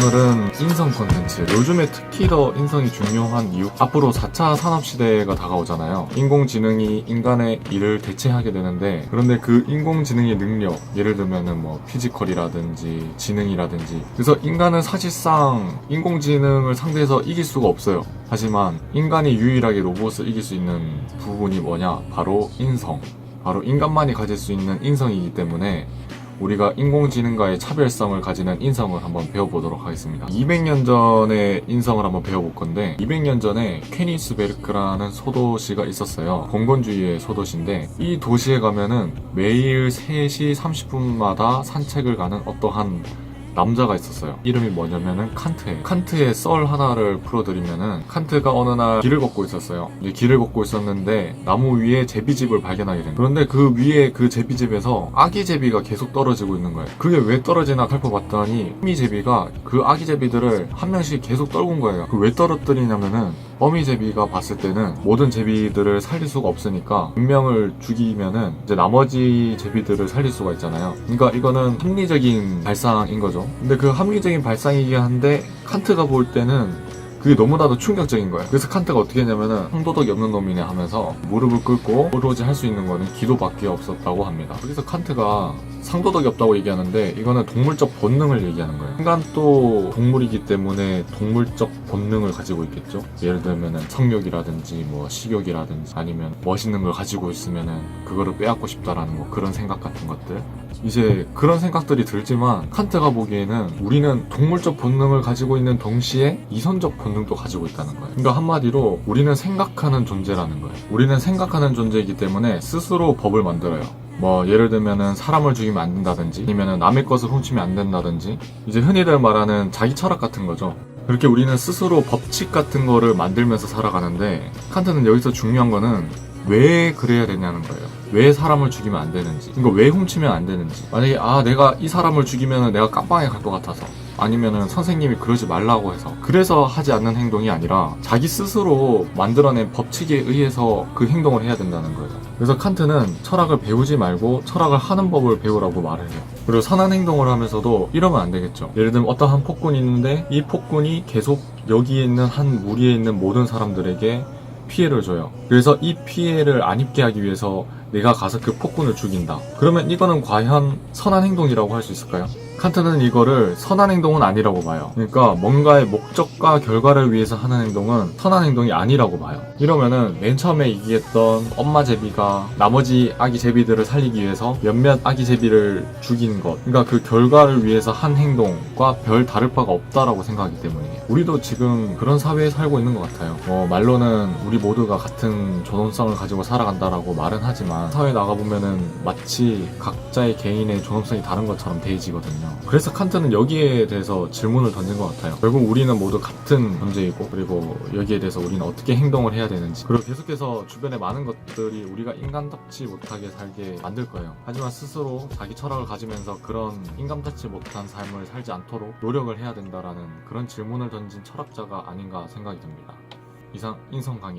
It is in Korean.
오늘은 인성 콘텐츠, 요즘에 특히 더 인성이 중요한 이유, 앞으로 4차 산업시대가 다가오잖아요. 인공지능이 인간의 일을 대체하게 되는데, 그런데 그 인공지능의 능력, 예를 들면은 뭐 피지컬이라든지 지능이라든지, 그래서 인간은 사실상 인공지능을 상대해서 이길 수가 없어요. 하지만 인간이 유일하게 로봇을 이길 수 있는 부분이 뭐냐? 바로 인성. 바로 인간만이 가질 수 있는 인성이기 때문에 우리가 인공지능과의 차별성을 가지는 인성을 한번 배워보도록 하겠습니다. 200년 전의 인성을 한번 배워볼 건데, 200년 전에 케니스베르크라는 소도시가 있었어요. 공건주의의 소도시인데, 이 도시에 가면은 매일 3시 30분마다 산책을 가는 어떠한 남자가 있었어요. 이름이 뭐냐면은 칸트예요. 칸트의 썰 하나를 풀어드리면은, 칸트가 어느 날 길을 걷고 있었어요. 이제 길을 걷고 있었는데 나무 위에 제비집을 발견하게 됩니다. 그런데 그 위에 그 제비집에서 아기 제비가 계속 떨어지고 있는 거예요. 그게 왜 떨어지나 살펴봤더니, 어미 제비가 그 아기 제비들을 한 명씩 계속 떨군 거예요. 그 왜 떨어뜨리냐면은, 어미 제비가 봤을 때는 모든 제비들을 살릴 수가 없으니까 한 명을 죽이면은 이제 나머지 제비들을 살릴 수가 있잖아요. 그러니까 이거는 합리적인 발상인 거죠. 근데 그 합리적인 발상이긴 한데, 칸트가 볼 때는 그게 너무나도 충격적인 거예요. 그래서 칸트가 어떻게 했냐면은, 상도덕이 없는 놈이네 하면서 무릎을 꿇고 오로지 할 수 있는 거는 기도밖에 없었다고 합니다. 그래서 칸트가 상도덕이 없다고 얘기하는데, 이거는 동물적 본능을 얘기하는 거예요. 인간도 동물이기 때문에 동물적 본능을 가지고 있겠죠. 예를 들면은 성욕이라든지 뭐 식욕이라든지, 아니면 멋있는 걸 가지고 있으면은 그거를 빼앗고 싶다라는 뭐 그런 생각 같은 것들, 이제 그런 생각들이 들지만, 칸트가 보기에는 우리는 동물적 본능을 가지고 있는 동시에 이성적 본능도 가지고 있다는 거예요. 그러니까 한마디로 우리는 생각하는 존재라는 거예요. 우리는 생각하는 존재이기 때문에 스스로 법을 만들어요. 뭐 예를 들면은 사람을 죽이면 안 된다든지, 아니면은 남의 것을 훔치면 안 된다든지, 이제 흔히들 말하는 자기 철학 같은 거죠. 그렇게 우리는 스스로 법칙 같은 거를 만들면서 살아가는데, 칸트는 여기서 중요한 거는 왜 그래야 되냐는 거예요. 왜 사람을 죽이면 안 되는지, 이거 왜 훔치면 안 되는지. 만약에 내가 이 사람을 죽이면 내가 깜빵에 갈 것 같아서, 아니면은 선생님이 그러지 말라고 해서 그래서 하지 않는 행동이 아니라 자기 스스로 만들어낸 법칙에 의해서 그 행동을 해야 된다는 거예요. 그래서 칸트는 철학을 배우지 말고 철학을 하는 법을 배우라고 말을 해요. 그리고 선한 행동을 하면서도 이러면 안 되겠죠. 예를 들면 어떠한 폭군이 있는데, 이 폭군이 계속 여기에 있는 한 무리에 있는 모든 사람들에게 피해를 줘요. 그래서 이 피해를 안 입게 하기 위해서 내가 가서 그 폭군을 죽인다. 그러면 이거는 과연 선한 행동이라고 할 수 있을까요? 칸트는 이거를 선한 행동은 아니라고 봐요. 그러니까 뭔가의 목적과 결과를 위해서 하는 행동은 선한 행동이 아니라고 봐요. 이러면은 맨 처음에 얘기했던 엄마 제비가 나머지 아기 제비들을 살리기 위해서 몇몇 아기 제비를 죽인 것, 그러니까 그 결과를 위해서 한 행동과 별 다를 바가 없다라고 생각하기 때문이에요. 우리도 지금 그런 사회에 살고 있는 것 같아요. 말로는 우리 모두가 같은 존엄성을 가지고 살아간다라고 말은 하지만, 사회에 나가보면은 마치 각자의 개인의 존엄성이 다른 것처럼 대해지거든요. 그래서 칸트는 여기에 대해서 질문을 던진 것 같아요. 결국 우리는 모두 같은 존재이고, 그리고 여기에 대해서 우리는 어떻게 행동을 해야 되는지, 그리고 계속해서 주변의 많은 것들이 우리가 인간답지 못하게 살게 만들 거예요. 하지만 스스로 자기 철학을 가지면서 그런 인간답지 못한 삶을 살지 않도록 노력을 해야 된다라는 그런 질문을 던진 철학자가 아닌가 생각이 듭니다. 이상 인성 강의